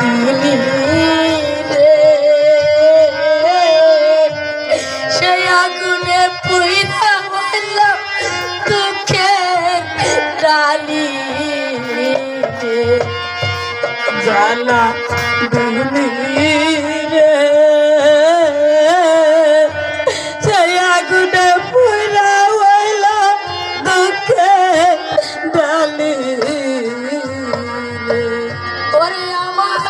দিলি রে সেই আগুনে পুইরা হইলাম দুঃখের ডালি রে জ্বালা দিলি রে সেই আগুনে পুইরা হইলাম দুঃখের ডালি রে ওরে আমার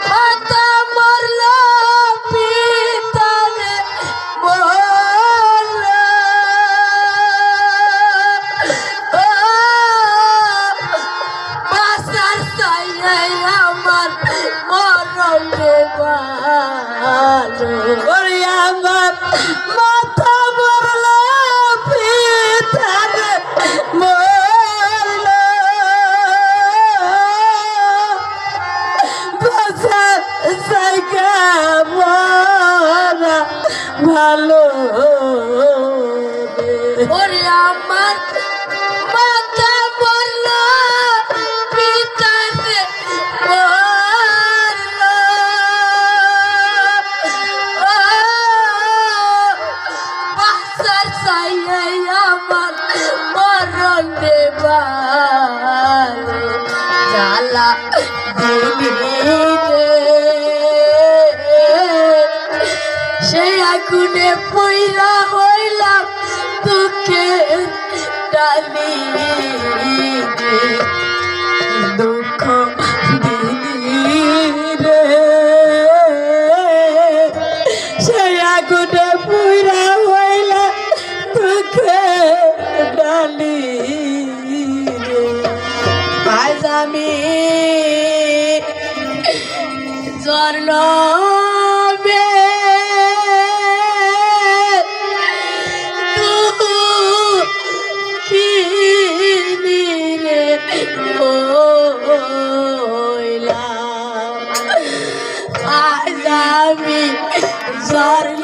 মাতা মরল পিতারে মরল বাসার সাইয়াই আমার মরণ ভালো ওরে আমার মাতা মরল পিতারে মরল বাসার জায়গা মরা ভালো ওরে আমার মাতা বলল পিতারে বলল বাসার সাইয়াই আমার মরণ দেবালো জ্বালা দিলি রে সেই আগুনে পইরা হইলাম দুঃখের ডালি রে দুঃখ দিলি রে সেই আগুনে পইরা হইলাম দুঃখের ডালি রে আজ আমি স্বর্ণ আজ আমি স্বর্ণ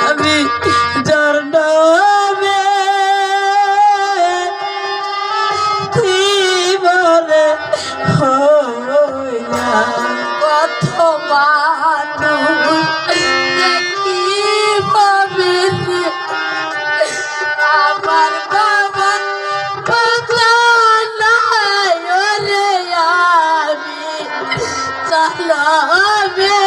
আমি জন্মে জীবনে হইলাম কত মানুষ দেখি ভাবে আমার বাবা নাই রে আমি চালাবে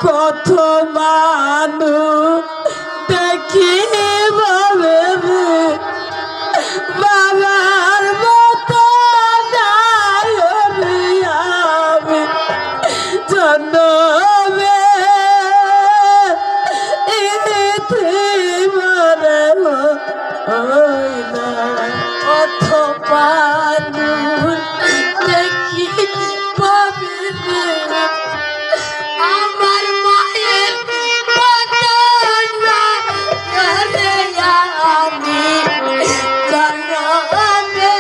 কত মানুষ দেখি ভাবে বাবার মতো নাই আমি জন্মে কত মানুষ দেখি ভাবে আমার মায়ের আমি জন্মে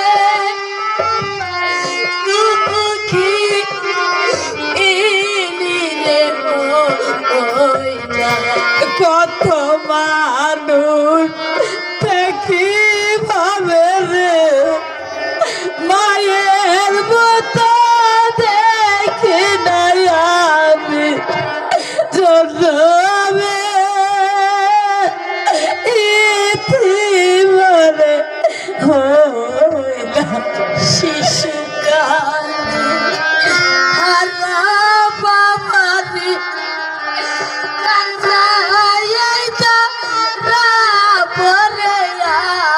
দুঃখী রে কত মানুষ দেখি ভাবে রে মায়ের মতো দেখি নাই আমি জন্মে ইতিমধ্যে হইলাম শিশুকাল হারা বাবারে বলে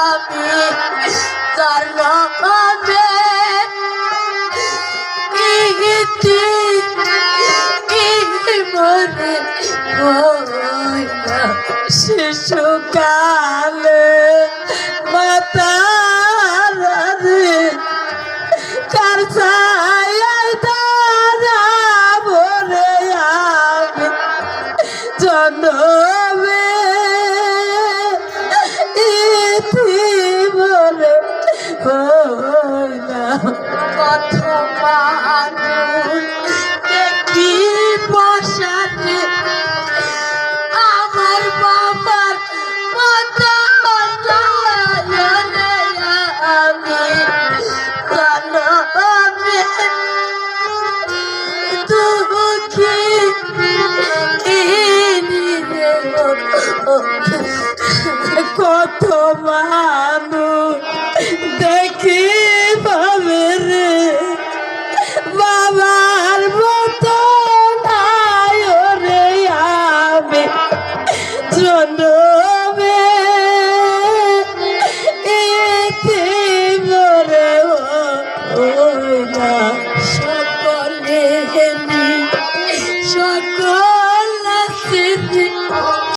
আমি জন্মে মনে শিশুকালে মাতা কার ছায়ায় দাদা বলে আমি জন্মে ইতি বলে তোমার